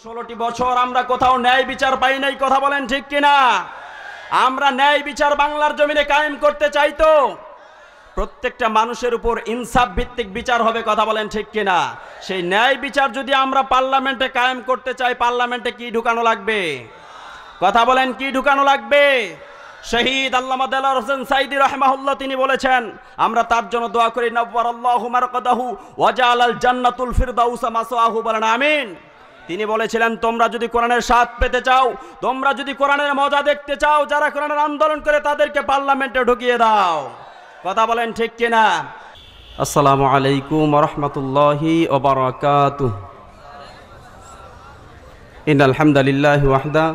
16টি বছর আমরা কোথাও ন্যায় বিচার পাই নাই, কথা বলেন ঠিক কিনা? আমরা ন্যায় বিচার বাংলার জমিনে কায়েম করতে চাই তো প্রত্যেকটা মানুষের উপর ইনসাফ ভিত্তিক বিচার হবে, কথা বলেন ঠিক কিনা? সেই ন্যায় বিচার যদি আমরা পার্লামেন্টে কায়েম করতে চাই, পার্লামেন্টে কি ঢুকানো লাগবে? কথা বলেন, কি ঢুকানো লাগবে? শহীদ আল্লামা দেলোয়ার হোসেন সাইদি রাহিমাহুল্লাহ তিনি বলেছেন, আমরা তার জন্য দোয়া করি, নব্বারাল্লাহু মারকাদাহু ওয়া জাআলাল জান্নাতুল ফিরদাউস মাসওয়াহু, বলেন আমিন। তিনি বলেছিলেন, তোমরা যদি কোরআনের স্বাদ পেতে চাও, তোমরা যদি কোরআনের মজা দেখতে চাও, যারা কোরআনের আন্দোলন করে তাদেরকে পার্লামেন্টে ঢুকিয়ে দাও, কথা বলেন ঠিক কিনা? আসসালামু আলাইকুম ওয়া রাহমাতুল্লাহি ওয়া বারাকাতুহু। ইন্নাল হামদালিল্লাহি ওয়াহদা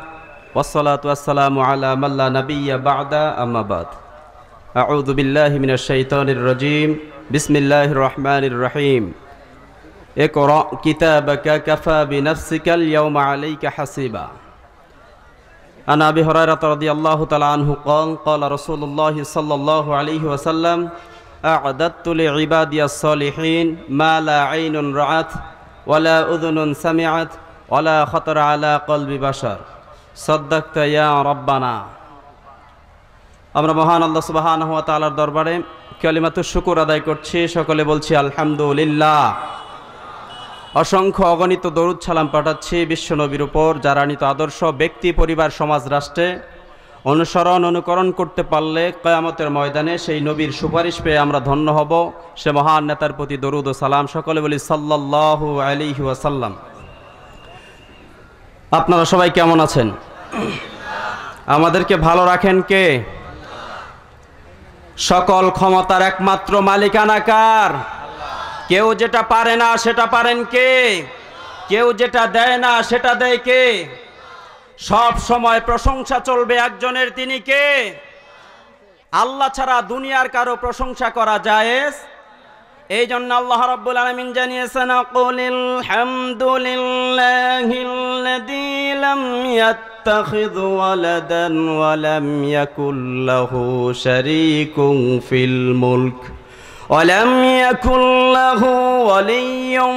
ওয়াসসালাতু ওয়াসসালামু আলা মান লা নাবিয়্যা বা'দা, আম্মা বাদ। আউযু বিল্লাহি মিনাশ শাইতানির রাজীম। বিসমিল্লাহির রহমানির রহিম। ইকরা কিতাবাকা কাফা বিনাফসিকাল ইয়াওমা আলাইকা হাসিবা। আন আবি হুরায়রা রাদিয়াল্লাহু তাআলা আনহু ক্বাল ক্বালা রাসূলুল্লাহি সাল্লাল্লাহু আলাইহি ওয়াসাল্লাম আ'দাদতু লিইবাদিয়াস সালিহিন মা লা আইনুন রাআত ওয়া লা উযুনুন সামিআত ওয়া লা খাতারা আলা কলবি বাশার। সাদ্দাকতা ইয়া রাব্বানা। আমরা মহান আল্লাহ সুবহানাহু ওয়া তাআলার দরবারে কালিমাতুশ শুকর আদায় করছি, সকলে বলছি আলহামদুলিল্লাহ। অসংখ্য অগণিত দরুদ সালাম পাঠাচ্ছি বিশ্বনবীর উপর, যারা নিত আদর্শ ব্যক্তি, পরিবার, সমাজ, রাষ্ট্রে অনুসরণ অনুকরণ করতে পারলে কিয়ামতের ময়দানে সেই নবীর সুপারিশ পেয়ে আমরা ধন্য হব। সে মহান নেতার প্রতি দরুদ ও সালাম। সকলে বলি সাল্লাল্লাহু আলাইহি ওয়াসাল্লাম। আপনারা সবাই কেমন আছেন? আমাদেরকে ভালো রাখেন কে? সকল ক্ষমতার একমাত্র মালিকানা কার? কেউ যেটা পারে না সেটা পারেন কে? কেউ যেটা দেয় না সেটা দেয় কে? সব সময় প্রশংসা চলবে একজনের, তিনি কে? আল্লাহ ছাড়া দুনিয়ার কারো প্রশংসা করা জায়েজ। এই জন্য আল্লাহ রাব্বুল আলামিন জানিয়েছেন, কুলিল হামদুলিল্লাহিল্লাযী লাম ইয়াত্তাখিয ওয়ালাদান ওয়া লাম ইয়াকুল লাহু শারীকুন ফিল মুলক ওয়া লাম ইয়াকুল লাহু ওয়ালিয়্যুম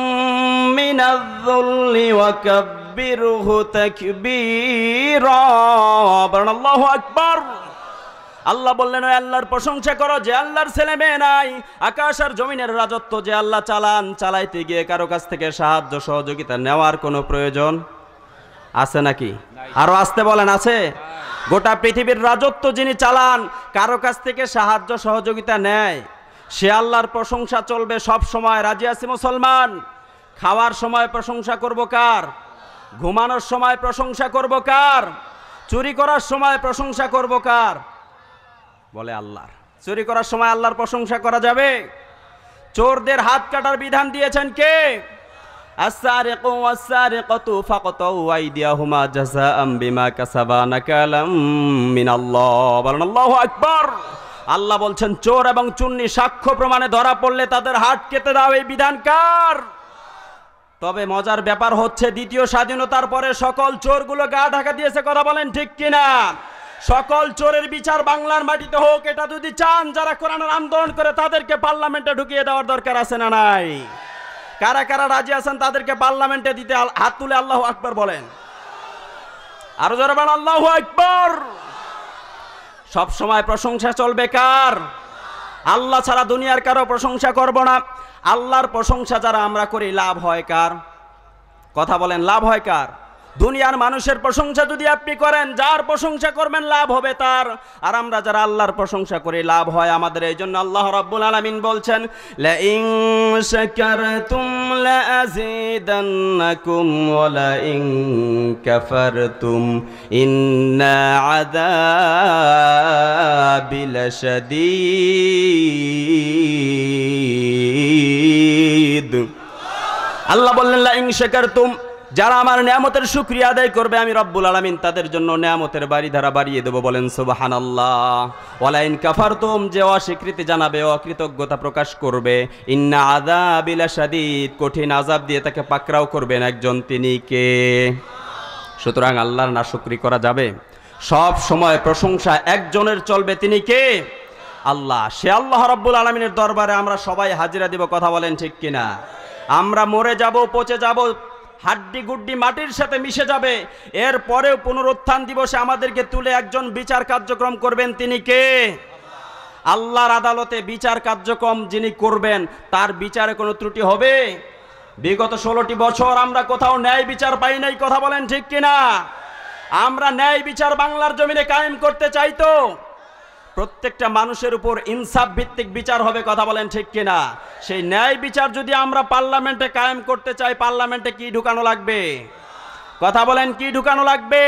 মিনায-যুল্লি ওয়া কাব্বিরহু তাকবীরা। আল্লাহু আকবার। আল্লাহ বললেন, ওই আল্লাহর প্রশংসা করো যে আল্লাহর ছেলে মেয়ে নাই। আকাশ আর জমিনের রাজত্ব যে আল্লাহ চালান, চালাইতে গিয়ে কারো কাছ থেকে সাহায্য সহযোগিতা নেওয়ার কোনো প্রয়োজন আছে নাকি? আরো আসতে বলেন, আছে? গোটা পৃথিবীর রাজত্ব যিনি চালান, কারো কাছ থেকে সাহায্য সহযোগিতা নেয়, সে আল্লাহর প্রশংসা চলবে সব সময়। রাজি আছি মুসলমান? খাওয়ার সময় প্রশংসা করব কার? ঘুমানোর সময় প্রশংসা করব কার? চুরি করার সময় প্রশংসা করব কার? বলে আল্লাহর। চুরি করার সময় আল্লাহর প্রশংসা করা যাবে? চোরদের হাত কাটার বিধান দিয়েছেন কে? আস-সারিকু ওয়াস-সারিকাতু ফাকতাউ আইদিয়াহুমা জাযাআম বিমা কাসাবা নাকালাম মিনাল্লাহ। বলেন আল্লাহু আকবার। আল্লাহ বলছেন, চোর এবং চুন্নি সাক্ষ্য প্রমাণে ধরা পড়লে তাদের হাত কেটে দাও। এই বিধান কার? তবে মজার ব্যাপার হচ্ছে, দ্বিতীয় স্বাধীনতার পরে সকল চোরগুলো গা ঢাকা দিয়েছে, কথা বলেন ঠিক কিনা? সকল চোরের বিচার বাংলার মাটিতে হোক, এটা যদি চান যারা কোরআনের আন্দোলন করে তাদেরকে পার্লামেন্টে ঢুকিয়ে দেওয়ার দরকার আছে না নাই? কারা কারা রাজি আছেন তাদেরকে পার্লামেন্টে দিতে? হাত তুলে আল্লাহু আকবার বলেন। আরো জোরে বলেন আল্লাহু আকবার। সব সময় প্রশংসা চলবে কার? আল্লাহ ছাড়া দুনিয়ার কারো প্রশংসা করব না। আল্লাহর প্রশংসা যারা আমরা করি, লাভ হয় কার? কথা বলেন, লাভ হয় কার? দুনিয়ার মানুষের প্রশংসা যদি আপনি করেন, যার প্রশংসা করবেন লাভ হবে তার। আর আমরা যারা আল্লাহর প্রশংসা করি, লাভ হয় আমাদের। এই জন্য আল্লাহ রাব্বুল আলামিন বলছেন, লা ইন শাকারতুম লা আযীদান্নাকুম ওয়া লা ইন কাফারতুম ইন্না আযাবি লাশাদীদ। আল্লাহ বললেন, লা ইন শাকারতুম, যারা আমার নিয়ামতের শুকরিয়া আদায় করবে, আমি রব্বুল আলামিন তাদের জন্য নিয়ামতের বাড়িধারা বাড়িয়ে দেব। বলেন সুবহানাল্লাহ। ওয়ালা ইন কাফারতুম, যে অস্বীকৃতি জানাবে, অকৃতজ্ঞতা প্রকাশ করবে, ইন্না আযাবি লাশাদীদ, কঠিন আযাব দিয়ে তাকে পাকড়াও করবেন একজন, তিনি কে? সুতরাং আল্লাহর নাশুকরি করা যাবে? সব সময় প্রশংসা একজনের চলবে, তিনি কে? আল্লাহ। সে আল্লাহ রাব্বুল আলামিনের দরবারে আমরা সবাই হাজিরা দিব, কথা বলেন ঠিক কিনা? আমরা মরে যাব, পচে যাব, হাড্ডি গুড্ডি মাটির সাথে মিশে যাবে, এরপরেও পুনরুত্থান দিবসে আমাদেরকে তুলে একজন বিচার কার্যক্রম করবেন, তিনি কে? আল্লাহর আদালতে বিচার কার্যক্রম যিনি করবেন তার বিচারে কোনো ত্রুটি হবে? বিগত 16টি বছর আমরা কোথাও ন্যায় বিচার পাই নাই, কথা বলেন ঠিক কিনা? আমরা ন্যায় বিচার বাংলার জমিনে কায়েম করতে চাই তো প্রত্যেকটা মানুষের উপর ইনসাফ ভিত্তিক বিচার হবে, কথা বলেন ঠিক কিনা? সেই ন্যায় বিচার যদি আমরা পার্লামেন্টে কায়েম করতে চাই, পার্লামেন্টে কি ঢুকানো লাগবে? কথা বলেন, কি ঢুকানো লাগবে?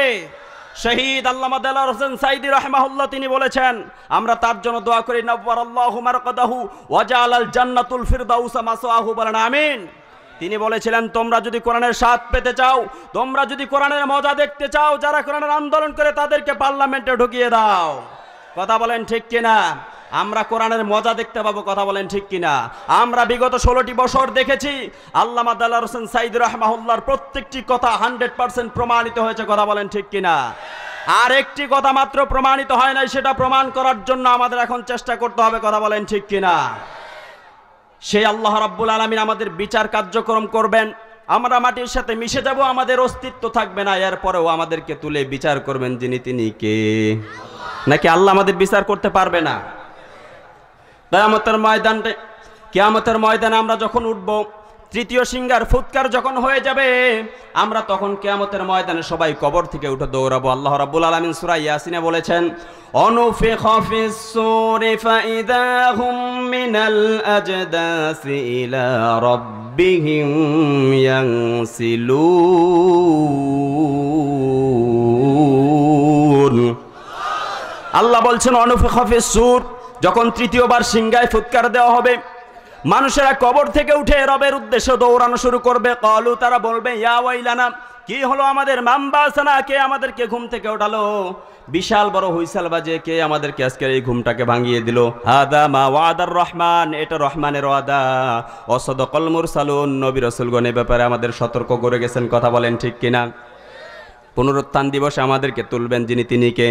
শহীদ আল্লামা দেলোয়ার হোসেন সাইদি রাহিমাহুল্লাহ তিনি বলেছেন, আমরা তার জন্য দোয়া করি, নাওয়ারাল্লাহু মারকাদাহু ওয়া জাআলাল জান্নাতুল ফিরদাউসা মাসওয়াহু, বলেন আমিন। তিনি বলেছিলেন, তোমরা যদি কোরআনের স্বাদ পেতে চাও, তোমরা যদি কোরআনের মজা দেখতে চাও, যারা কোরআনের আন্দোলন করে তাদেরকে পার্লামেন্টে ঢুকিয়ে দাও, কথা বলেন ঠিক কিনা? আমরা কোরআনের মজা দেখতে পাবো, কথা বলেন ঠিক কিনা? আমরা বিগত 16টি বছর দেখেছি আল্লামা দেলোয়ার হোসেন সাইদি রাহিমাহুল্লাহর প্রত্যেকটি কথা 100% প্রমাণিত হয়েছে, কথা বলেন ঠিক কিনা? আর একটি কথা মাত্র প্রমাণিত হয় নাই, সেটা প্রমাণ করার জন্য আমাদের এখন চেষ্টা করতে হবে, কথা বলেন ঠিক কিনা? সেই আল্লাহ রাব্বুল আলামিন আমাদের বিচার কার্যক্রম করবেন, আমরা মাটির সাথে মিশে যাব, আমাদের অস্তিত্ব থাকবে না, এরপরেও আমাদেরকে তুলে বিচার করবেন যিনি, তিনি কে? নাকি আল্লাহ আমাদের বিচার করতে পারবে না? কিয়ামতের ময়দানে আমরা যখন উঠব, তৃতীয় সিংহার ফুৎকার যখন হয়ে যাবে, আমরা তখন কিয়ামতের ময়দানে সবাই কবর থেকে উঠে দৌড়াবো। আল্লাহ রাব্বুল আলামিন সূরা ইয়াসিনে বলেছেন, অনুফিখা ফিস সূরি ফাইদা হুম মিনাল আজদাসি ইলা রাব্বিহিম ইয়ানসিলুন। আল্লাহ বলছেন, অনুফিখা ফিস সূর, যখন তৃতীয়বার সিংহায় ফুৎকার দেওয়া হবে, মানুষেরা কবর থেকে উঠে রবের উদ্দেশ্যে দৌড়ানো শুরু করবে। ক্বালু, তারা বলবে, ইয়া ওয়াইলানা, কি হলো আমাদের, মামবাসানা, কে আমাদেরকে ঘুম থেকে উঠালো? বিশাল বড় হুইসাল বাজে, কে আমাদেরকে আজকের এই ঘুমটাকে ভাঙিয়ে দিল? হাদা মা ওয়াদার রহমান, এটা রহমানের ওয়াদা। ওয়াসাদাকাল মুরসালুন, নবী রাসূলগণ এ ব্যাপারে আমাদের সতর্ক করে গেছেন, কথা বলেন ঠিক কিনা? পুনরুত্থান দিবসে আমাদেরকে তুলবেন যিনি, তিনি কে?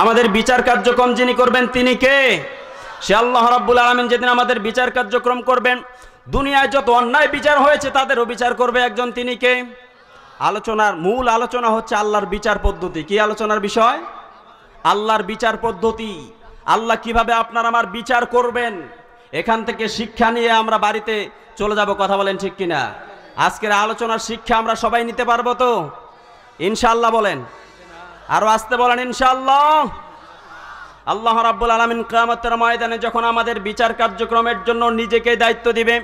আমাদের বিচার কার্যক্রম যিনি করবেন, তিনি কে? সে আল্লাহ রাব্বুল আলামিন যেদিন আমাদের বিচার কার্যক্রম করবেন, দুনিয়ায় যত অন্যায় বিচার হয়েছে তাদেরও বিচার করবে একজন, তিনি কে? আলোচনার মূল আলোচনা হচ্ছে আল্লাহর বিচার পদ্ধতি। কি আলোচনার বিষয়? আল্লাহর বিচার পদ্ধতি। আল্লাহ কিভাবে আপনার আমার বিচার করবেন, এখান থেকে শিক্ষা নিয়ে আমরা বাড়িতে চলে যাব, কথা বলেন ঠিক কিনা? আজকের আলোচনার শিক্ষা আমরা সবাই নিতে পারবো তো ইনশাআল্লাহ? বলেন, আরো আসতে বলেন ইনশাআল্লাহ। আল্লাহ রাব্বুল আলামিন কিয়ামতের ময়দানে যখন আমাদের বিচার কার্যক্রমের জন্য নিজেকে দায়িত্ব দিবে,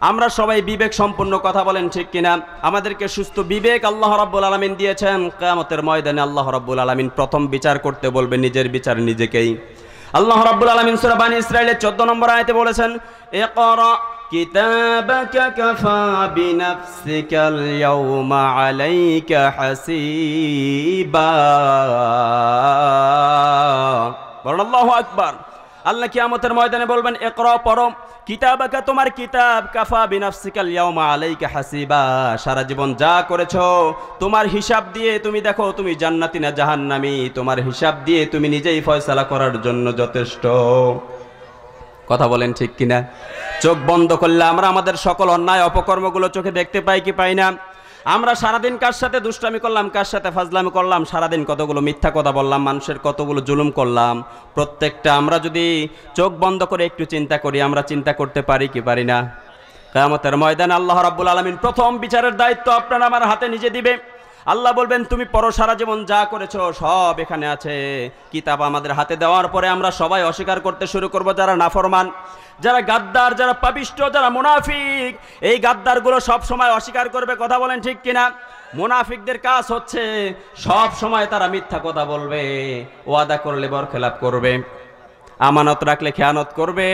আমরা সবাই বিবেক সম্পন্ন, কথা বলেন ঠিক কিনা? আমাদেরকে সুস্থ বিবেক আল্লাহ রাব্বুল আলামিন দিয়েছেন। কিয়ামতের ময়দানে আল্লাহ রাব্বুল আলামিন প্রথম বিচার করতে বলবে নিজের বিচার নিজেকেই। আল্লাহ রাব্বুল আলামিন সূরা বানী ইসরাঈলের 14 নম্বর আয়াতে বলেছেন, ইকরা কিতাবাকা কাফা বিনাফসিকাল ইয়াওমা আলাইকা হাসিবা। বলেন আল্লাহু আকবার। আল্লাহ কিয়ামতের ময়দানে বলবেন, ইকরা, পড়ো, কিতাবাকা, তোমার কিতাব, কাফা বিনাফসিকাল ইয়াওমা আলাইকা হাসিবা, সারা জীবন যা করেছো তোমার হিসাব দিয়ে তুমি দেখো তুমি জান্নাতি না জাহান্নামী, তোমার হিসাব দিয়ে তুমি নিজেই ফয়সালা করার জন্য যথেষ্ট, কথা বলেন ঠিক কিনা? চোখ বন্ধ করলে আমরা আমাদের সকল অন্যায় অপকর্মগুলো চোখে দেখতে পাই কি পাই না? আমরা সারাদিন কার সাথে দুষ্টামি করলাম, কার সাথে ফাজলামি করলাম, সারাদিন কতগুলো মিথ্যা কথা বললাম, মানুষের কতগুলো জুলুম করলাম, প্রত্যেকটা আমরা যদি চোখ বন্ধ করে একটু চিন্তা করি, আমরা চিন্তা করতে পারি কি পারি না? কিয়ামতের ময়দানে আল্লাহ রাব্বুল আলামিন প্রথম বিচারের দায়িত্ব আপনার আমার হাতে নিজে দিবে। আল্লাহ বলবেন, তুমি পড়ো, সারা জীবন যা করেছো সব এখানে আছে। কিতাব আমাদের হাতে দেওয়ার পরে আমরা সবাই অস্বীকার করতে শুরু করব, যারা নাফরমান, যারা গাদ্দার, যারা পাপিষ্ঠ, যারা মুনাফিক, এই গাদ্দারগুলো সব সময় অস্বীকার করবে, কথা বলেন ঠিক কিনা? মুনাফিকদের কাজ হচ্ছে সব সময় তারা মিথ্যা কথা বলবে, ওয়াদা করলে বরখেলাপ করবে, আমানত রাখলে খেয়ানত করবে।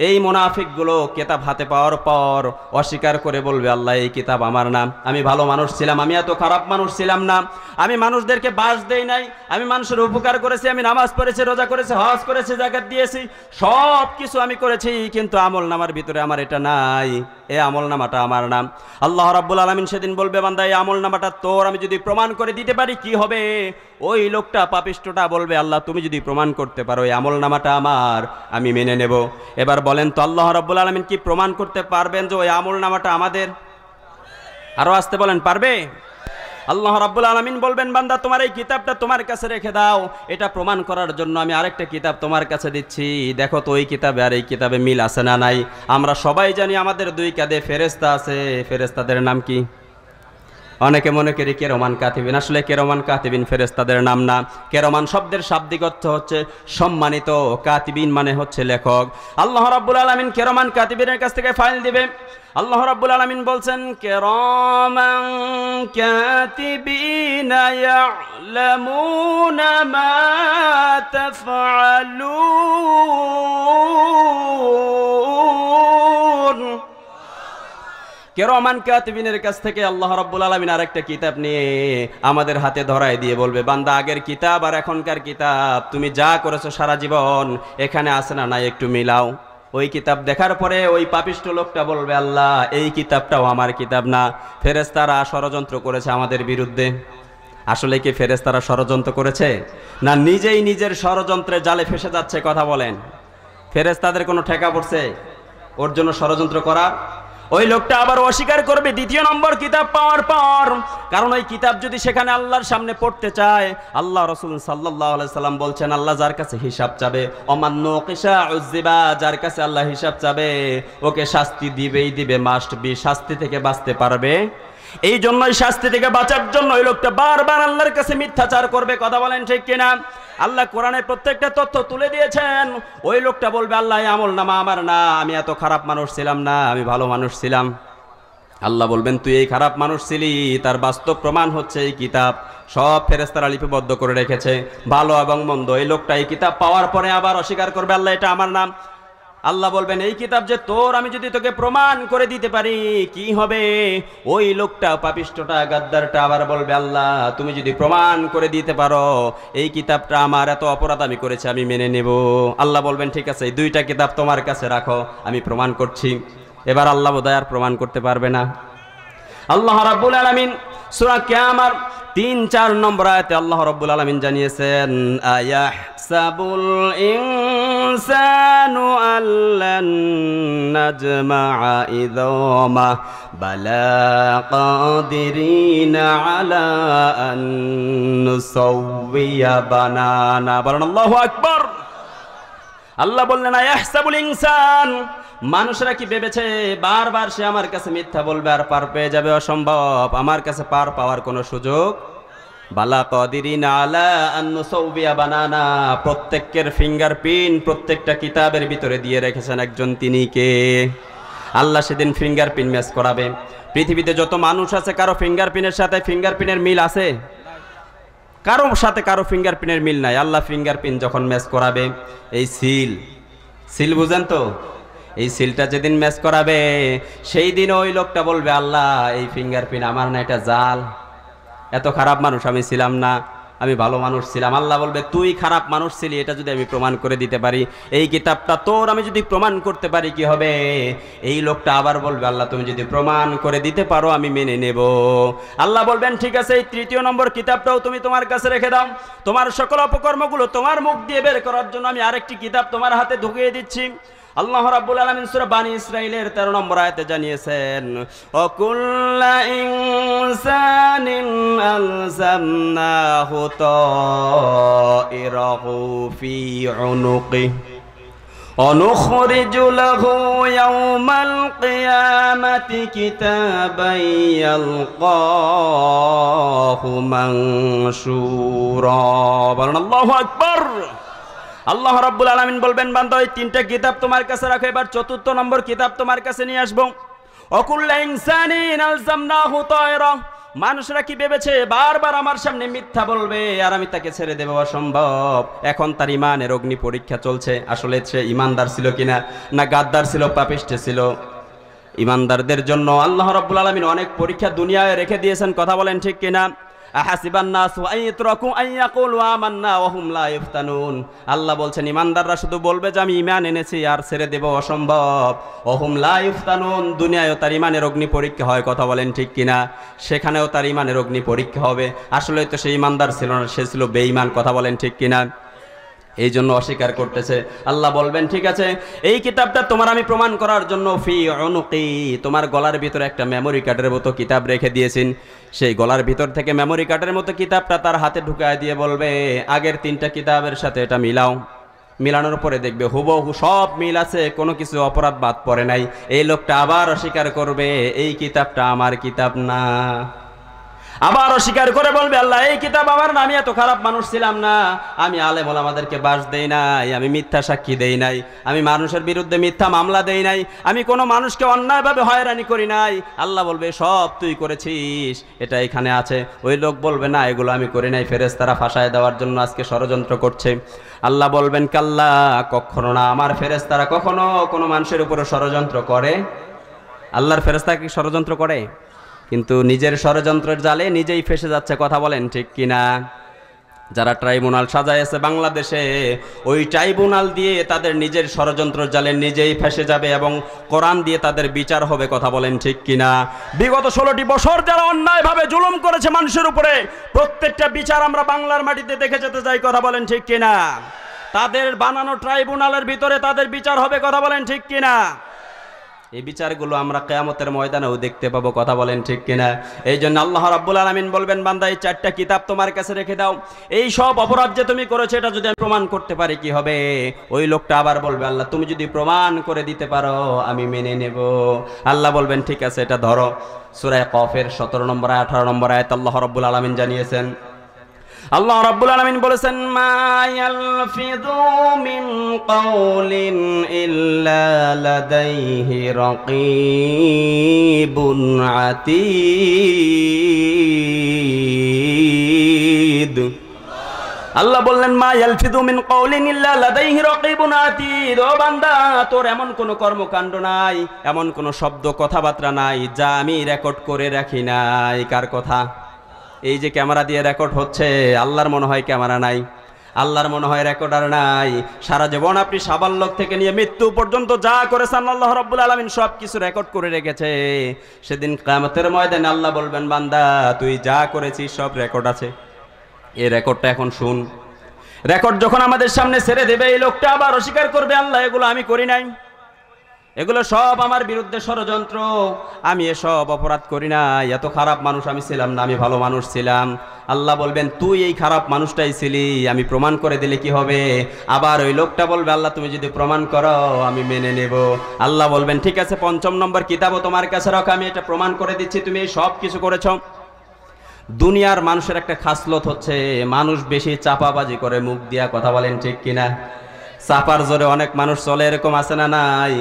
এই মুনাফিকগুলো কিতাব হাতে পাওয়ার পর অস্বীকার করে বলবে, আল্লাহ এই কিতাব আমার না, আমি ভালো মানুষ ছিলাম, আমি এত খারাপ মানুষ ছিলাম না, আমি মানুষদেরকে বাস দেই নাই, আমি মানুষের উপকার করেছি, আমি নামাজ পড়েছি, রোজা করেছি, হজ করেছি, যাকাত দিয়েছি, সব কিছু আমি করেছি, কিন্তু আমল নামার ভিতরে আমার এটা নাই, এই আমল নামাটা আমার নাম। আল্লাহ রাব্বুল আলামিন সেদিন বলবে, বান্দা এই আমল নামাটা তোর, আমি যদি প্রমাণ করে দিতে পারি কি হবে? ওই লোকটা, পাপিষ্ঠটা বলবে, আল্লাহ তুমি যদি প্রমাণ করতে পারো এই আমল নামাটা আমার, আমি মেনে নেব। এবার বলেন তো আল্লাহ রাব্বুল আলামিন কি প্রমাণ করতে পারবেন যে ওই আমল নামাটা আমাদের? আরো আসতে বলেন, পারবে? আল্লাহ রাব্বুল আলামিন বলবেন, বান্দা তোমার এই কিতাবটা তোমার কাছে রেখে দাও, এটা প্রমাণ করার জন্য আমি আরেকটা কিতাব তোমার কাছে দিচ্ছি। দেখো তো ওই কিতাবে আর এই কিতাবে মিল আছে না নাই? আমরা সবাই জানি আমাদের দুই কাঁধে ফেরেশতা আছে। ফেরেশতাদের নাম কি? অনেকে মনে করি কেরমান কাতিবিন, আসলে কেরমান কাতিবিন ফেরেশতাদের নাম না। কেরমান শব্দের শাব্দিক অর্থ হচ্ছে সম্মানিত, কাতিবিন মানে হচ্ছে লেখক। আল্লাহ রাব্বুল আলামিন কেরমান কাতিবিনের কাছ থেকে ফাইল দিবে। আল্লাহ রাব্বুল আলামিন বলছেন, কিরামান কাতিবিনা ইয়ালামুনা মা তাফআলুন। কিরামান কাতিবিনের কাছ থেকে আল্লাহ রাব্বুল আলামিন আরেকটা কিতাব নিয়ে আমাদের হাতে ধরায় দিয়ে বলবে, বান্দা আগের কিতাব আর এখনকার কিতাব তুমি যা করেছো সারা জীবন এখানে আছে না নাই একটু মিলাও। ওই কিতাব দেখার পরে ওই পাপিষ্ঠ লোকটা বলবে, আল্লাহ এই কিতাবটাও আমার কিতাব না, ফেরেশতারা ষড়যন্ত্র করেছে আমাদের বিরুদ্ধে। আসলে কি ফেরেশতারা ষড়যন্ত্র করেছে, না নিজেই নিজের ষড়যন্ত্রে জালে ফেসে যাচ্ছে? কথা বলেন, ফেরেশতাদের কোনো ঠেকা পড়ছে ওর জন্য ষড়যন্ত্র করা? ওই লোকটা আবার অস্বীকার করবে দ্বিতীয় নম্বর কিতাব পাওয়ার পর, কারণ ওই কিতাব যদি সেখানে আল্লাহর সামনে পড়তে চায়, আল্লাহ রাসূল সাল্লাল্লাহু আলাইহি সাল্লাম বলছেন, আল্লাহ যার কাছে হিসাব চাবে, ওমান নুকিশা উযিবা, যার কাছে আল্লাহ হিসাব চাবে ওকে শাস্তি দিবেই দিবে, মাস্ট বি, শাস্তি থেকে বাঁচতে পারবে। এই জন্যই শাস্তি থেকে বাঁচার জন্য ওই লোকটা বারবার আল্লাহর কাছে মিথ্যাচার করবে। কথা বলেন ঠিক কিনা? আল্লাহ কোরআনে প্রত্যেকটা তথ্য তুলে দিয়েছেন। ওই লোকটা বলবে, আল্লাহ আমল নামা আমার না, আমি এত খারাপ মানুষ ছিলাম না, আমি ভালো মানুষ ছিলাম। আল্লাহ বলবেন, তুই এই খারাপ মানুষ ছিলি, তার বাস্তব প্রমাণ হচ্ছে এই কিতাব। সব ফেরেশতারা লিপিবদ্ধ করে রেখেছে, ভালো এবং মন্দ। এই লোকটা এই কিতাব পাওয়ার পরে আবার অস্বীকার করবে, আল্লাহ এটা আমার নাম। আল্লাহ বলবেন, এই কিতাব যে তোর, আমি যদি তোকে প্রমাণ করে দিতে পারি কি হবে? ওই লোকটা, পাপিষ্ঠটা, গাদ্দারটা আবার বলবে, আল্লাহ তুমি যদি প্রমাণ করে দিতে পারো এই কিতাবটা আমার, এত অপরাধ আমি করেছি, আমি মেনে নেব। আল্লাহ বলবেন, ঠিক আছে এই দুইটা কিতাব তোমার কাছে রাখো, আমি প্রমাণ করছি। এবার আল্লাহ বোধহয় আর প্রমাণ করতে পারবে না। আল্লাহ রাব্বুল আলামিন সূরা কিয়ামার ৩-৪ নম্বর আয়াতে আল্লাহ রাব্বুল আলামিন জানিয়েছেন, আয়াহসাবুল ইনসানু আল্লান নাজমা'a ইযামা বালা কাদিরিনা আলা আন নুসাউইয়া বানানা। বলেন আল্লাহু আকবার। আল্লাহ বললেন, আয়াহসাবুল ইনসান, মানুষরা কি ভেবেছে বারবার সে আমার কাছে মিথ্যা বলবে আর পার পেয়ে যাবে? অসম্ভব, আমার কাছে পার পাওয়ার কোনো সুযোগ। বালা কাদিরিনা আলা আন নুসাউবিয়া বানানা, প্রত্যেকের ফিঙ্গারপ্রিন্ট প্রত্যেকটা কিতাবের ভিতরে দিয়ে রেখেছেন একজন, তিনি কে? আল্লাহ সেদিন ফিঙ্গারপ্রিন্ট ম্যাচ করাবে। পৃথিবীতে যত মানুষ আছে কারো ফিঙ্গারপ্রিন্টের সাথে ফিঙ্গারপ্রিন্টের মিল আছে? কারো সাথে কারো ফিঙ্গারপ্রিন্টের মিল নাই। আল্লাহ ফিঙ্গারপ্রিন্ট যখন ম্যাচ করাবে, এই সিল বুঝেন তো, এই সিলটা যেদিন ম্যাচ করাবে সেই দিন ওই লোকটা বলবে, আল্লাহ এই ফিঙ্গারপ্রিন্ট আমার না, এটা জাল, এত খারাপ মানুষ আমি ছিলাম না, আমি ভালো মানুষ ছিলাম। আল্লাহ বলবে, তুই খারাপ মানুষ ছিলি, এটা যদি আমি প্রমাণ করে দিতে পারি, এই কিতাবটা তোর আমি যদি প্রমাণ করতে পারি কি হবে? এই লোকটা আবার বলবে, আল্লাহ তুমি যদি প্রমাণ করে দিতে পারো আমি মেনে নেব। আল্লাহ বলবেন, ঠিক আছে এই ৩য় নম্বর কিতাবটাও তুমি তোমার কাছে রেখে দাও, তোমার সকল অপকর্মগুলো তোমার মুখ দিয়ে বের করার জন্য আমি আরেকটি কিতাব তোমার হাতে ঢুকিয়ে দিচ্ছি। আল্লাহ রাব্বুল আলামিন সূরা বানি ইসরাঈলের 13 নম্বর আয়াতে জানিয়েছেন, ওয়াকুল্লা ইনসানিন আলজামনাহু তাইরাহু ফি উনুকি অনুখরিজু লাহু ইয়াওমাল কিয়ামাতি কিতাবান ইয়ালকাহু মানশুরা। বলেন আল্লাহু আকবার। আল্লাহ রাব্বুল আলামিন বলবেন, বান্দা ওই 3টা কিতাব তোমার কাছে রাখো, এবার 4র্থ নম্বর কিতাব তোমার কাছে নিয়ে আসবো। ওয়াকুল্লা ইনসানিন আলজামনাহু তাইরা, মানুষরা কি ভেবেছে বারবার আমার সামনে মিথ্যা বলবে আর আমি তাকে ছেড়ে দেব? অসম্ভব। এখন তার ইমানের অগ্নি পরীক্ষা চলছে, আসলে সে ইমানদার ছিল কিনা, না গাদ্দার ছিল, পাপিষ্ঠ ছিল। ইমানদারদের জন্য আল্লাহ রাব্বুল আলামিন অনেক পরীক্ষা দুনিয়ায় রেখে দিয়েছেন। কথা বলেন ঠিক কিনা? আহাসিবান নাসু আইয়াতরাকু আইয়াকুলু আমান্না ওয়া হুম লা ইফতানুন। আল্লাহ বলছেন ইমানদাররা শুধু বলবে যে আমি ঈমান এনেছি আর ছেড়ে দেব, অসম্ভব। ওয়া হুম লা ইফতানুন, দুনিয়ায়ও তার ঈমানের অগ্নি পরীক্ষা হয়। কথা বলেন ঠিক কিনা? সেখানেও তার ঈমানের অগ্নি পরীক্ষা হবে। আসলে তো সে ঈমানদার ছিল না, সে ছিল বেঈমান। কথা বলেন ঠিক কিনা? এই জন্য অস্বীকার করতেছে। আল্লাহ বলবেন ঠিক আছে, এই কিতাবটা তোমার আমি প্রমাণ করার জন্য ফি উনুকি, তোমার গলার ভিতরে একটা মেমোরি কার্ডের মতো কিতাব রেখে দিয়েছেন। সেই গলার ভিতর থেকে মেমোরি কার্ডের মতো কিতাবটা তার হাতে ঢুকায় দিয়ে বলবে আগের 3টা কিতাবের সাথে এটা মিলাও। মিলানোর পরে দেখবে হুবহু সব মিল আছে, কোনো কিছু অপরাধ বাদ পড়ে নাই। এই লোকটা আবার অস্বীকার করবে এই কিতাবটা আমার কিতাব না। আবার অস্বীকার করে বলবে আল্লাহ এই কিতাব আমার না, আমি এত খারাপ মানুষ ছিলাম না, আমি আলেম ওলামাদেরকে বাস দেই নাই, আমি মিথ্যা সাক্ষী দেই নাই, আমি মানুষের বিরুদ্ধে মিথ্যা মামলা দেই নাই, আমি কোনো মানুষকে অন্যায়ভাবে হয়রানি করি নাই। আল্লাহ বলবে সব তুই করেছিস, এটা এখানে আছে। ওই লোক বলবে না এগুলো আমি করি নাই, ফেরেশতারা ফাঁসায় দেওয়ার জন্য আজকে ষড়যন্ত্র করছে। আল্লাহ বলবেন কাল্লা, কখনো না, আমার ফেরেশতারা কখনো কোনো মানুষের উপরে ষড়যন্ত্র করে? আল্লাহর ফেরেশতা কি ষড়যন্ত্র করে? কিন্তু নিজের ষড়যন্ত্রের জালে নিজেই ফেসে যাচ্ছে। কথা বলেন ঠিক কিনা? যারা ট্রাইব্যুনাল সাজাইছে বাংলাদেশে, ওই ট্রাইব্যুনাল দিয়ে তাদের নিজের ষড়যন্ত্রের জালে নিজেই ফেসে যাবে এবং কোরআন দিয়ে তাদের বিচার হবে। কথা বলেন ঠিক কিনা? বিগত 16টি বছর যারা অন্যায়ভাবে জুলুম করেছে মানুষের উপরে, প্রত্যেকটা বিচার আমরা বাংলার মাটিতে দেখে যেতে চাই। কথা বলেন ঠিক কিনা? তাদের বানানো ট্রাইব্যুনালের ভিতরে তাদের বিচার হবে। কথা বলেন ঠিক কিনা? এই বিচারগুলো আমরা কিয়ামতের ময়দানেও দেখতে পাবো। কথা বলেন ঠিক কিনা? এই জন্য আল্লাহ রাব্বুল আলামিন বলবেন বান্দা এই 4টা কিতাব তোমার কাছে রেখে দাও, এই সব অপরাধ যে তুমি করেছো এটা যদি আমি প্রমাণ করতে পারি কি হবে? ওই লোকটা আবার বলবে আল্লাহ তুমি যদি প্রমাণ করে দিতে পারো আমি মেনে নেব। আল্লাহ বলবেন ঠিক আছে এটা ধরো। সূরা কফের 17 নম্বর 18 নম্বর আয়াত আল্লাহ রাব্বুল আলামিন জানিয়েছেন, আল্লাহ রাব্বুল আলামিন বলেছেন মা ইয়ালফিযু মিন কাওলিন ইল্লা লাদাইহি রাকীবুন আতীদ। আল্লাহ বললেন মা ইয়ালফিযু মিন কাওলিন ইল্লা লাদাইহি রাকীবুন আতীদ। ও বান্দা তোর এমন কোনো কর্মকাণ্ড নাই, এমন কোনো শব্দ কথাবার্তা নাই যা আমি রেকর্ড করে রাখি নাই। কার কথা? এই যে ক্যামেরা দিয়ে রেকর্ড হচ্ছে, আল্লাহর মনে হয় ক্যামেরা নাই, আল্লাহর মনে হয় রেকর্ডার নাই। সারা জীবন আপনি সাবাল্যক থেকে নিয়ে মৃত্যু পর্যন্ত যা করেছেন আল্লাহ রাব্বুল আলামিন সব কিছু রেকর্ড করে রেখেছে। সেদিন কিয়ামতের ময়দানে আল্লাহ বলবেন বান্দা তুই যা করেছিস সব রেকর্ড আছে, এই রেকর্ডটা এখন শুন। রেকর্ড যখন আমাদের সামনে ছেড়ে দেবে এই লোকটা আবার অস্বীকার করবে আল্লাহ এগুলো আমি করি নাই, এগুলো সব আমার বিরুদ্ধে ষড়যন্ত্র, আমি এসব অপরাধ করি না, এত খারাপ মানুষ আমি ছিলাম না, আমি ভালো মানুষ ছিলাম। আল্লাহ বলবেন তুই এই খারাপ মানুষটাই ছিলি, আমি প্রমাণ করে দিলে কি হবে? আবার ওই লোকটা বলবে আল্লাহ তুমি যদি প্রমাণ করো আমি মেনে নেব। আল্লাহ বলবেন ঠিক আছে 5ম নম্বর কিতাবও তোমার কাছে রাখো, আমি এটা প্রমাণ করে দিচ্ছি তুমি এই সব কিছু করেছ। দুনিয়ার মানুষের একটা খাসলত হচ্ছে মানুষ বেশি চাপাবাজি করে মুখ দিয়া। কথা বলেন ঠিক কিনা? চাপার জোরে অনেক মানুষ চলে, এরকম আছে না নাই?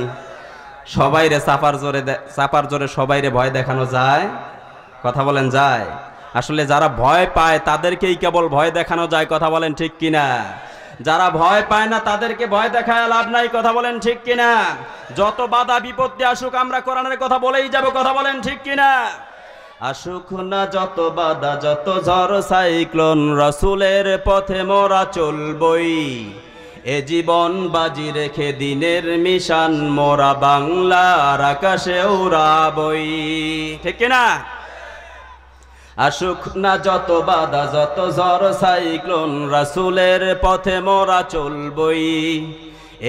সবাইরে চাপার জোরে সবাইরে ভয় দেখানো যায়? কথা বলেন যায়? আসলে যারা ভয় পায় তাদেরকেই কেবল ভয় দেখানো যায়। কথা বলেন ঠিক কিনা? যারা ভয় পায় না তাদেরকে ভয় দেখায় লাভ নাই। কথা বলেন ঠিক কিনা? যত বাধা বিপত্তি আসুক আমরা কোরআনের কথা বলেই যাব। কথা বলেন ঠিক কিনা? আসুক না যত বাধা যত ঝড় সাইক্লোন, রাসূলের পথে মোরা চলবই, এ জীবন বাজি রেখে দিনের মিশন মোরা বাংলার আকাশে উড়াবই। ঠিক কিনা? আসুক না যত বাধা যত ঝড় সাইক্লোন, রাসূলের পথে মোরা চলবই,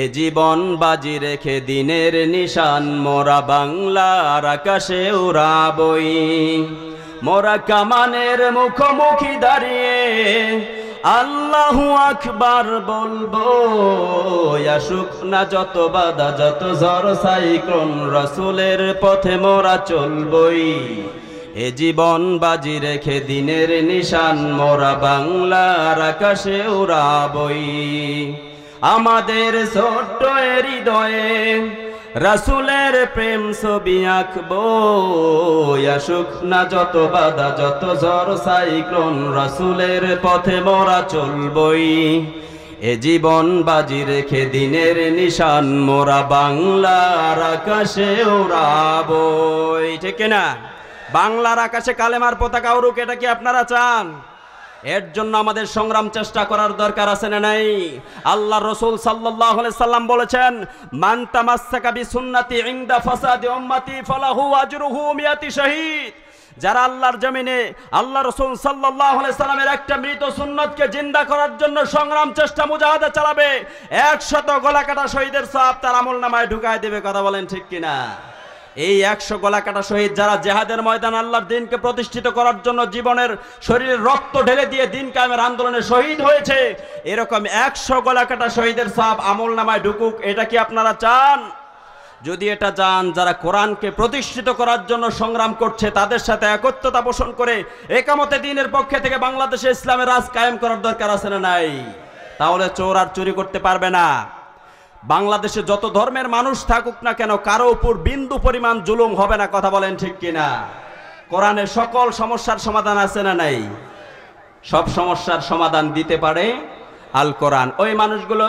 এ জীবন বাজি রেখে দিনের নিশান মোরা বাংলার আকাশে উড়াবই। মোরা কামানের মুখোমুখি দাঁড়িয়ে আল্লাহু আকবার বলবো, আসুক না যত বাধা যত ঝড় সাইক্লোন, রাসূলের পথে মোরা চলবই, এ জীবন বাজি রেখে দিনের নিশান মোরা বাংলার আকাশে উড়াবই। আমাদের ছোট্ট হৃদয়ে রাসূলের প্রেম ছবি আঁকবো, আসুক না যত বাধা যত ঝড় সাইক্লোন, রাসূলের পথে মোরা চলবই, এ জীবন বাজি রেখে দিনের নিশান মোরা বাংলার আকাশে উড়াবই। ঠিক না? বাংলার আকাশে কালেমার পতাকা উড়ুক, এটা কি আপনারা চান? এর জন্য আমাদের সংগ্রাম চেষ্টা করার দরকার আছে না নাই? আল্লাহর রাসূল সাল্লাল্লাহু আলাইহি সাল্লাম বলেছেন মান তামাসসাকা বিসুন্নতি ইনদা ফাসাদি উম্মতি ফালাহু আজরুহু মিয়াতি শাহীদ। যারা আল্লাহর জমিনে আল্লাহ রাসূল সাল্লাল্লাহু আলাইহি সাল্লামের একটা মৃত সুন্নতকে জিন্দা করার জন্য সংগ্রাম চেষ্টা মুজাহাদা চালাবে, 100 গলা কাটা শহীদের সওয়াব তার আমলনামায় ঢুকায় দেবে। কথা বলেন ঠিক কিনা? এই 100 গলা কাটা শহীদ যারা জিহাদের ময়দান আল্লাহর দ্বীনকে প্রতিষ্ঠিত করার জন্য জীবনের শরীরের রক্ত ঢেলে দিয়ে দ্বীন কায়েমের আন্দোলনে শহীদ হয়েছে, এরকম 100 গলা কাটা শহীদের সওয়াব আমলনামায় ঢুকুক, এটা কি আপনারা চান? যদি এটা চান, যারা কোরআনকে প্রতিষ্ঠিত করার জন্য সংগ্রাম করছে তাদের সাথে একত্রতা পোষণ করে একামতে দ্বীনের পক্ষে থেকে বাংলাদেশে ইসলামের রাজ কায়েম করার দরকার আছে না নাই? তাহলে চোর আর চুরি করতে পারবে না। বাংলাদেশে যত ধর্মের মানুষ থাকুক না কেন, কারো উপর বিন্দু পরিমাণ জুলুম হবে না। কথা বলেন ঠিক কিনা? কোরআনে সকল সমস্যার সমাধান আছে না নাই? সব সমস্যার সমাধান দিতে পারে আল কোরআন। ওই মানুষগুলো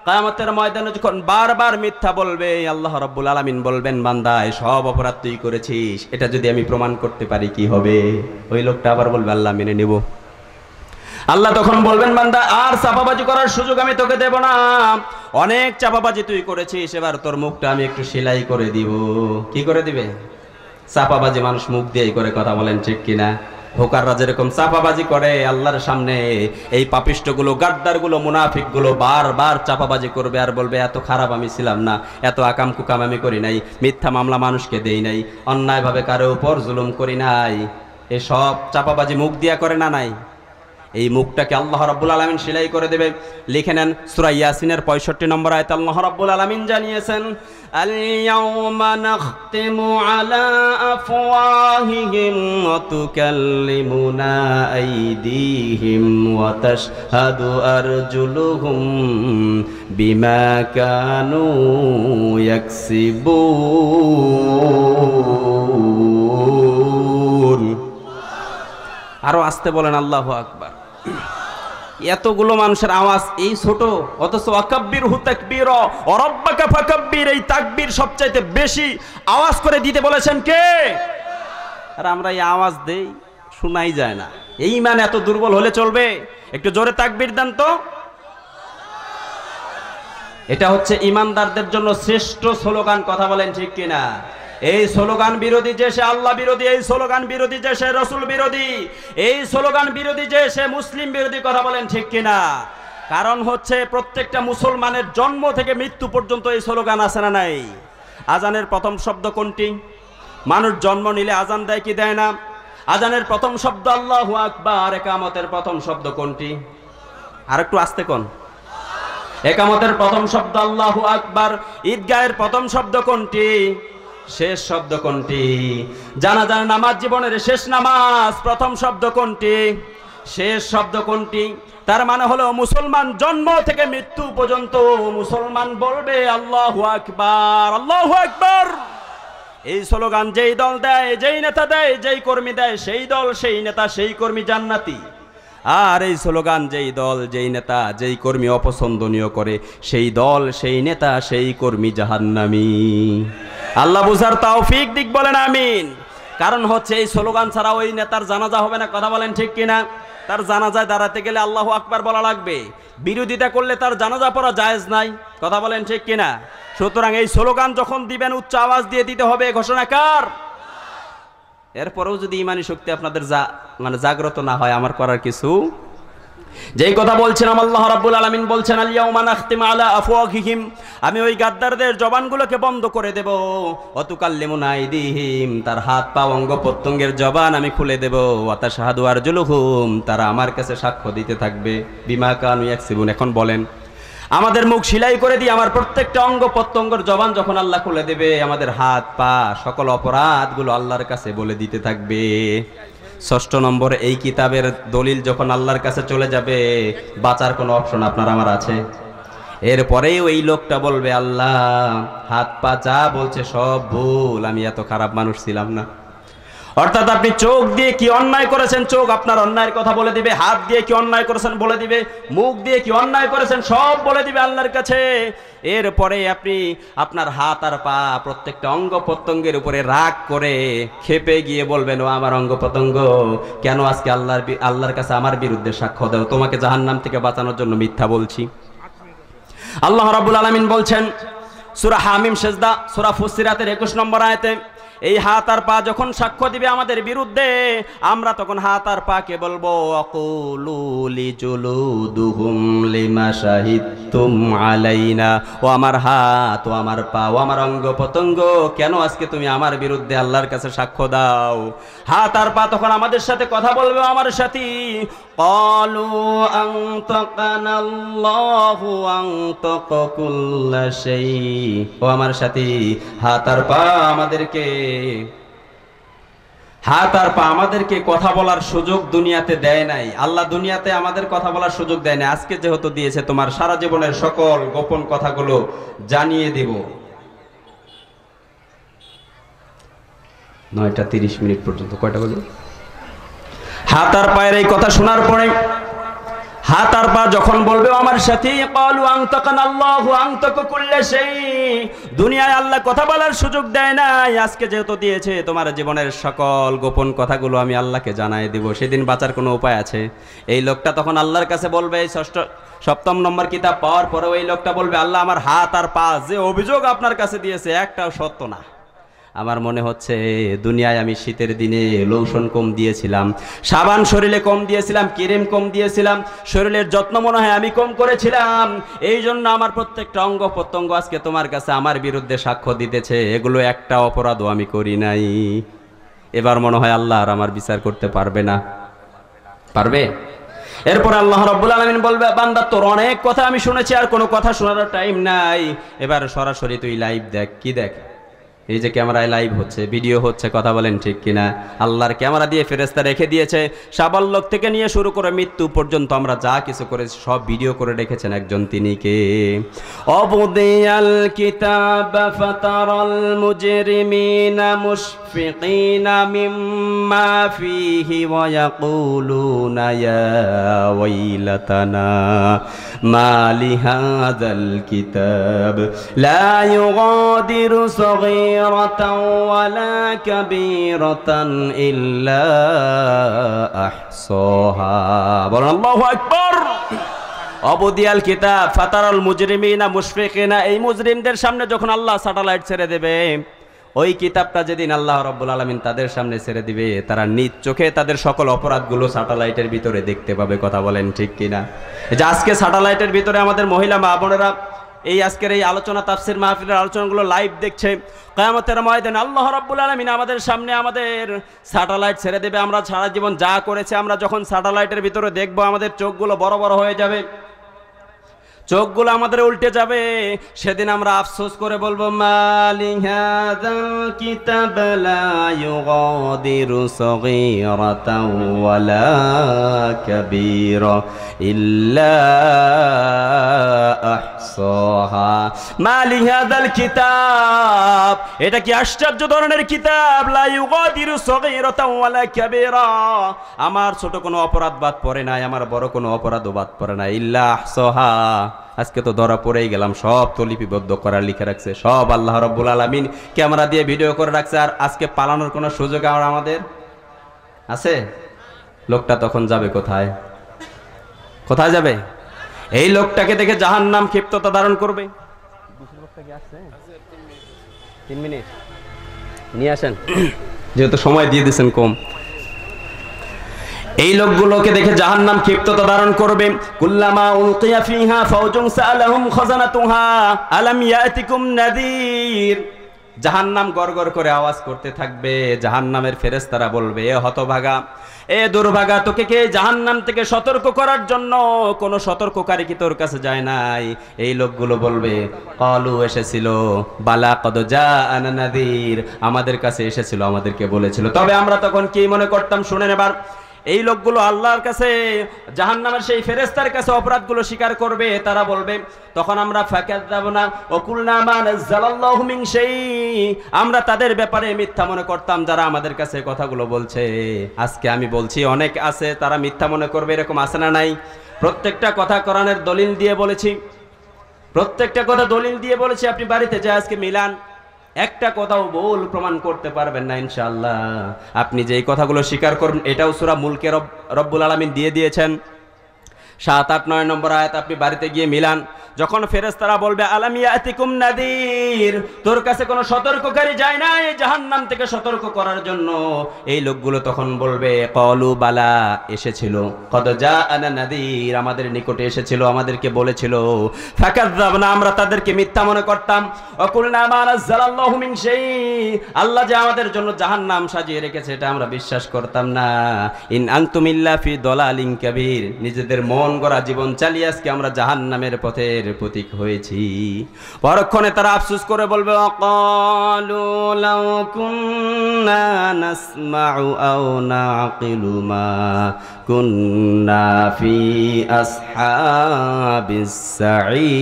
কিয়ামতের ময়দানে যখন বারবার মিথ্যা বলবে, আল্লাহ রাব্বুল আলামিন বলবেন, বান্দা এই সব অপরাধ তুই করেছিস, এটা যদি আমি প্রমাণ করতে পারি কি হবে? ওই লোকটা আবার বলবে আল্লাহ মেনে নেব। আল্লাহ তখন বলবেন, বান্দা আর চাপাবাজি করার সুযোগ আমি তোকে দেব না, অনেক চাপাবাজি তুই করেছিস, এবার তোর মুখটা আমি একটু সেলাই করে দিব। কি করে দিবে? চাপাবাজি মানুষ মুখ দিয়েই করে। কথা বলেন ঠিক কিনা? হোকাররা যেরকম চাপাবাজি করে আল্লাহর সামনে, এই পাপিষ্টগুলো, গাদ্দারগুলো, মুনাফিকগুলো বারবার চাপাবাজি করবে আর বলবে এত খারাপ আমি ছিলাম না, এত আকাম কুকাম আমি করি নাই, মিথ্যা মামলা মানুষকে দেই নাই, অন্যায়ভাবে কারো উপর জুলুম করি নাই। এসব চাপাবাজি মুখ দিয়া করে না নাই? এই মুখটাকে আল্লাহ রাব্বুল আলামিন সেলাই করে দেবে। লিখে নেন, সূরা ইয়াসিনের 65 নম্বর আয়াতে আল্লাহ রাব্বুল আলামিন জানিয়েছেন, আল ইয়াউমা নাখতিমু আলা আফওয়াহিহিম ওয়া তুকাল্লিমুনা আইদিহিম ওয়া তাশহাদু আরজুলুহুম বিমা কানু ইয়াকসিবুন। আরো আসতে বলেন আল্লাহু আকবার। এতগুলো মানুষের আওয়াজ এই ছোট, অথচ ওয়াকাব্বিরহু তাকবীরা ওয়া রাব্বাকা ফাকাব্বির, এই তাকবীর সবচাইতে বেশি আওয়াজ করে দিতে বলেছেন কে? আর আমরা এই আওয়াজ দেই, শোনাই যায় না। এই ঈমান এত দুর্বল হলে চলবে? একটু জোরে তাকবীর দেন তো। এটা হচ্ছে ঈমানদারদের জন্য শ্রেষ্ঠ স্লোগান। কথা বলেন ঠিক কিনা? এই স্লোগান বিরোধী যে সে আল্লাহ বিরোধী, এই স্লোগান বিরোধী যে সে রাসূল বিরোধী, এই স্লোগান বিরোধী যে সে মুসলিম বিরোধী। কথা বলেন ঠিক কিনা? কারণ হচ্ছে প্রত্যেকটা মুসলমানের জন্ম থেকে মৃত্যু পর্যন্ত এই স্লোগান আছে না নাই? আজানের প্রথম শব্দ কোনটি? মানুষ জন্ম নিলে আজান দেয় কি দেয় না? আজানের প্রথম শব্দ আল্লাহু আকবার। ইকামতের প্রথম শব্দ কোনটি? আর একটু আস্তে কোন। ইকামতের প্রথম শব্দ আল্লাহু আকবার। ঈদগাহের প্রথম শব্দ কোনটি? শেষ শব্দ কোনটি? জানাজার নামাজ জীবনের শেষ নামাজ, প্রথম শব্দ কোনটি? শেষ শব্দ কোনটি? তার মানে হলো মুসলমান জন্ম থেকে মৃত্যু পর্যন্ত মুসলমান বলবে আল্লাহু আকবার, আল্লাহু আকবার। এই স্লোগান যেই দল দেয়, যেই নেতা দেয়, যেই কর্মী দেয়, সেই দল, সেই নেতা, সেই কর্মী জান্নাতি। আর এই স্লোগান যেই দল, যেই নেতা, যেই কর্মী অপছন্দনীয় করে, সেই দল, সেই নেতা, সেই কর্মী জাহান্নামী। আল্লাহ বুঝার তৌফিক দিক, বলেন আমিন। কারণ হচ্ছে এই স্লোগান ছাড়া ওই নেতার জানাজা হবে না। কথা বলেন ঠিক কিনা? তার জানাজায় দাঁড়াতে গেলে আল্লাহু আকবার বলা লাগবে, বিরোধিতা করলে তার জানাজা পড়া জায়েজ নাই। কথা বলেন ঠিক কিনা? সুতরাং এই স্লোগান যখন দিবেন উচ্চ আওয়াজ দিয়ে দিতে হবে। ঘোষণা কার? এরপরেও যদি ইমানি শক্তি আপনাদের জাগ্রত না হয়, আমার করার কিছু। যেই কথা বলছিলাম, আল্লাহ রাব্বুল আলামিন বলছেন, আল ইয়াউমা নাখতিমু আলা আফওয়াহিহিম, আমি ওই গাদ্দারদের জবানগুলোকে বন্ধ করে দেব। ওয়া তুকাল্লিমুনা আইদিহিম, তার হাত পা অঙ্গ প্রত্যঙ্গের জবান আমি খুলে দেব। ওয়া তাশহাদু আরজুলুহুম, তারা আমার কাছে সাক্ষ্য দিতে থাকবে বিমা কানু ইয়াকসিবুন। এখন বলেন, আমাদের মুখ সেলাই করে দিয়ে আমার প্রত্যেকটা অঙ্গ প্রত্যঙ্গের জবান যখন আল্লাহ খুলে দেবে, আমাদের হাত পা সকল অপরাধগুলো আল্লাহর কাছে বলে দিতে থাকবে। ৬ষ্ঠ নম্বরে, এই কিতাবের দলিল যখন আল্লাহর কাছে চলে যাবে, বাঁচার কোনো অপশন আপনার আমার আছে? এরপরেই ওই লোকটা বলবে, আল্লাহ হাত পা যা বলছে সব ভুল, আমি এত খারাপ মানুষ ছিলাম না। অর্থাৎ আপনি চোখ দিয়ে কি অন্যায় করেছেন, চোখ আপনার অন্যায়ের কথা বলে দিবে। হাত দিয়ে কি অন্যায় করেছেন বলে দিবে। মুখ দিয়ে কি অন্যায় করেছেন সব বলে দিবে আল্লাহর কাছে। এরপরে আপনি আপনার হাত আর পা প্রত্যেকটা অঙ্গ প্রত্যঙ্গের উপরে রাগ করে খেপে গিয়ে বলবেন, ও আমার অঙ্গ প্রত্যঙ্গ, কেন আজকে আল্লাহর কাছে আমার বিরুদ্ধে সাক্ষ্য দাও? তোমাকে জাহান্নাম থেকে বাঁচানোর জন্য মিথ্যা বলছি। আল্লাহ রাব্বুল আলামিন বলছেন সূরা হামিম সেজদা, সূরা ফুসসিরাতের 21 নম্বর আয়াতে, এই হাত আর পা যখন সাক্ষ্য দিবে আমাদের বিরুদ্ধে, আমরা তখন হাত আর পাকে বলবো আকুলু লিজুলুদুহুম লিমা শাহিদতুম আলাইনা, ও আমার হাত, ও আমার পা, ও আমার অঙ্গ প্রত্যঙ্গ, কেন আজকে তুমি আমার বিরুদ্ধে আল্লাহর কাছে সাক্ষ্য দাও? হাত আর পা তখন আমাদের সাথে কথা বলবে, আমার সাথী ক্বালু আনতাকানাল্লাহু আনতাকা কুল্লা শাই, ও আমার সাথী হাত আর পা আমাদেরকে কথা বলার সুযোগ দুনিয়াতে দেয় নাই। আল্লাহ দুনিয়াতে আমাদের কথা বলার সুযোগ দেয় না, আজকে যেহেতু দিয়েছে তোমার সারা জীবনের সকল গোপন কথাগুলো জানিয়ে দেব। 9:30 পর্যন্ত, কয়টা বাজে? হাত আর পায়ের এই কথা শোনার পরে হাত আর পা যখন বলবে আমার সাথে ক্বালু আনতাকানাল্লাহু আনতাকা কুল্লা শাই, দুনিয়ায় আল্লাহ কথা বলার সুযোগ দেয় নাই, আজকে যেহেতু দিয়েছে তোমার জীবনের সকল গোপন কথাগুলো আমি আল্লাহকে জানাই দিব। সেদিন বাঁচার কোনো উপায় আছে? এই লোকটা তখন আল্লাহর কাছে বলবে, এই 7ম নম্বর কিতাব পাওয়ার পরেও এই লোকটা বলবে, আল্লাহ আমার হাত আর পা যে অভিযোগ আপনার কাছে দিয়েছে একটাও সত্য না। আমার মনে হচ্ছে দুনিয়ায় আমি শীতের দিনে লোশন কম দিয়েছিলাম, সাবান শরীরে কম দিয়েছিলাম, ক্রিম কম দিয়েছিলাম, শরীরের যত্ন মনে হয় আমি কম করেছিলাম, এই জন্য আমার প্রত্যেকটা অঙ্গ প্রত্যঙ্গ আজকে তোমার কাছে আমার বিরুদ্ধে সাক্ষ্য দিতেছে, এগুলো একটা অপরাধও আমি করি নাই। এবার মনে হয় আল্লাহ আর আমার বিচার করতে পারবে না। পারবে? এরপর আল্লাহ রাব্বুল আলামিন বলবে, বান্দা তোর অনেক কথা আমি শুনেছি, আর কোনো কথা শোনার টাইম নাই, এবার সরাসরি তুই লাইভ দেখ। কি দেখ? এই যে ক্যামেরায় লাইভ হচ্ছে, ভিডিও হচ্ছে, কথা বলেন ঠিক কিনা? আল্লাহর ক্যামেরা দিয়ে ফেরেশতা রেখে দিয়েছে, সাবাল্যক থেকে নিয়ে শুরু করে মৃত্যু পর্যন্ত আমরা যা কিছু করেছি সব ভিডিও করে রেখেছেন একজন, তিনি কে? অবদিয়াল কিতাব ফাতারাল মুজরিমিনা মুশফিকিনা মিম্মা ফিহি ওয়া ইয়াকুলুনা ইয়া ওয়াইলাতানা মা লিহাযাল কিতাব লা ইউগাদিরু সাগীরাতান ওয়ালা কাবীরাতান ইল্লা আহসাহা। বলেন আল্লাহু আকবার। অবদিয়াল কিতাব ফাতারাল মুজরিমিনা মুশফিকিনা, এই মুজরিমদের সামনে যখন আল্লাহ স্যাটেলাইট ছেড়ে দেবে, ওই কিতাবটা যেদিন আল্লাহ রাব্বুল আলামিন তাদের সামনে ছেড়ে দিবে, তারা নিজ চোখে তাদের সকল অপরাধগুলো স্যাটেলাইটের ভিতরে দেখতে পাবে। কথা বলেন ঠিক কিনা? এই যে আজকে স্যাটেলাইটের ভিতরে আমাদের মহিলা মা বোনেরা এই আজকের এই আলোচনা, তাফসীর মাহফিলের আলোচনাগুলো লাইভ দেখছে, কিয়ামতের ময়দানে আল্লাহ রাব্বুল আলামিন আমাদের সামনে আমাদের স্যাটেলাইট ছেড়ে দেবে। আমরা সারা জীবন যা করেছি আমরা যখন স্যাটেলাইটের ভিতরে দেখব, আমাদের চোখগুলো বড় বড় হয়ে যাবে, চোখগুলো আমাদের উল্টে যাবে। সেদিন আমরা আফসোস করে বলবো, মালি হাযাল কিতাব লা ইউগাদিরু সাগীরাতান ওয়ালা কাবীরা ইল্লা আহসাহা। মালি হাযাল কিতাব, এটা কি আশ্চর্য ধরনের কিতাব, লা ইউগাদিরু সাগীরাতান ওয়ালা কাবীরা, আমার ছোট কোনো অপরাধ বাদ পড়ে নাই, আমার বড় কোনো অপরাধও বাদ পড়ে নাই, ইল্লা আহসাহা। আজকে তো ধরা পড়েই গেলাম, সব তো লিপিবদ্ধ করার লিখে রাখছে, সব আল্লাহ রাব্বুল আলামিন ক্যামেরা দিয়ে ভিডিও করে রাখছে, আর আজকে পালানোর কোনো সুযোগ আমাদের আছে? লোকটা তখন যাবে কোথায়? কোথায় যাবে? এই লোকটাকে দেখে জাহান্নাম ক্ষিপ্ততা ধারণ করবে। 3 মিনিট নিয়ে আসেন, যেহেতু সময় দিয়ে দিয়েছেন কম। এই লোকগুলোকে দেখে জাহান্নাম ক্ষিপ্ততা ধারণ করবে। কুল্লামা উলকিয়া ফিহা ফাওজুন সাআলাহুম খাজানাতুহা আলাম ইয়াতিকুম নাযীর, জাহান্নাম গড়গড় করে আওয়াজ করতে থাকবে। জাহান্নামের ফেরেশতারা বলবে, এ হতভাগা, এ দুর্ভাগা, তোকে কে জাহান্নাম থেকে সতর্ক করার জন্য কোনো সতর্ককারী কি তোর কাছে যায় নাই? এই লোকগুলো বলবে, ক্বালু, এসেছিল, বালা কদ জাআনা নাযীর, আমাদের কাছে এসেছিল, আমাদেরকে বলেছিল, তবে আমরা তখন কি মনে করতাম শুনেন এবার। এই লোকগুলো আল্লাহর কাছে, জাহান্নামের সেই ফেরেশতার কাছে অপরাধগুলো স্বীকার করবে। তারা বলবে তখন আমরা ফাকাযাবনা ওয়া কুলনা মা নাযালাল্লাহু মিন শাই, আমরা তাদের ব্যাপারে মিথ্যা মনে করতাম যারা আমাদের কাছে কথাগুলো বলছে। আজকে আমি বলছি অনেক আছে তারা মিথ্যা মনে করবে, এরকম আছে না নাই? প্রত্যেকটা কথা কোরআনের দলিল দিয়ে বলেছি, প্রত্যেকটা কথা দলিল দিয়ে বলেছি। আপনি বাড়িতে যে আজকে মিলান, একটা কথাও ভুল প্রমাণ করতে পারবেন না ইনশাআল্লাহ। আপনি যে এই কথাগুলো স্বীকার করবেন, এটাও সূরা মুলকে রব্বুল আলামিন দিয়ে দিয়েছেন। 7, 8, 9 নম্বর আয়াত আপনি বাড়িতে গিয়ে মিলান। যখন ফেরেশতারা বলবে আলাম ইয়াতিকুম নাদির, তোর কাছে কোনো সতর্ককারী যায় না এই জাহান্নাম থেকে সতর্ক করার জন্য, এই লোকগুলো তখন বলবে ক্বালু বালা, এসেছিল, কদ জাআনা নাদির, আমাদের নিকটে এসেছিল, আমাদেরকে বলেছিল, ফাকাযযাবনা, আমরা তাদেরকে মিথ্যা মনে করতাম, ওয়া কুলনা মা নাযালাল্লাহু মিন শাই, আল্লাহ যে আমাদের জন্য জাহান্নাম সাজিয়ে রেখেছে এটা আমরা বিশ্বাস করতাম না। ইন আনতুম ইল্লা ফি দালালিন কাবীর, নিজেদের মন গড়া জীবন চালিয়ে আজকে আমরা জাহান্নামের পথের প্রতীক হয়েছি। পরক্ষণে তারা আফসোস করে বলবে ক্বালু লাউ কুন্না নাসমাউ আও নাকিলু মা কুন্না ফি আসহাবিস সাঈর।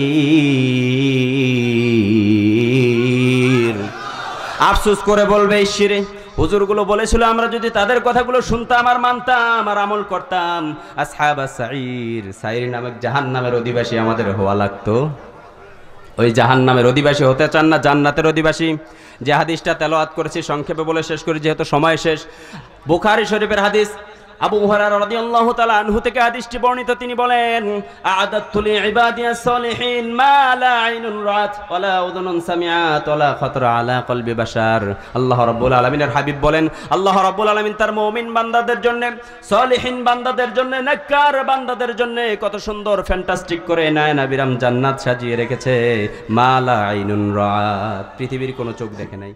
আফসোস করে বলবে ইশরে, হুজুরগুলো বলেছিল আমরা যদি তাদের কথাগুলো শুনতাম আর মানতাম আর আমল করতাম, আসহাবাস সাঈর, সাঈর নামক জাহান্নামের অধিবাসী আমাদের হওয়া লাগতো। ওই জাহান্নামের অধিবাসী হতে চান না জান্নাতের অধিবাসী? যে হাদিসটা তেলাওয়াত করেছি সংক্ষেপে বলে শেষ করি যেহেতু সময় শেষ। বুখারী শরীফের হাদিস, আবু হুরায়রা রাদিয়াল্লাহু তাআলা আনহু থেকে হাদিসটি বর্ণিত, তিনি বলেন আ'আদাতু লিইবাদিয়াস সালিহিন মা লা আইনুন রাআত ওয়া লা উযুনুন সামিআত ওয়া লা খাতারা আলা কলবি বাশার। আল্লাহ রাব্বুল আলামিনের হাবিব বলেন, আল্লাহ রাব্বুল আলামিন তার মুমিন বান্দাদের জন্য, সলিহিন বান্দাদের জন্য, নেককার বান্দাদের জন্য কত সুন্দর ফ্যান্টাস্টিক করে নায়নাবিরাম জান্নাত সাজিয়ে রেখেছে, মা লা আইনুন রাআত, পৃথিবীর কোনো চোখ দেখে নাই।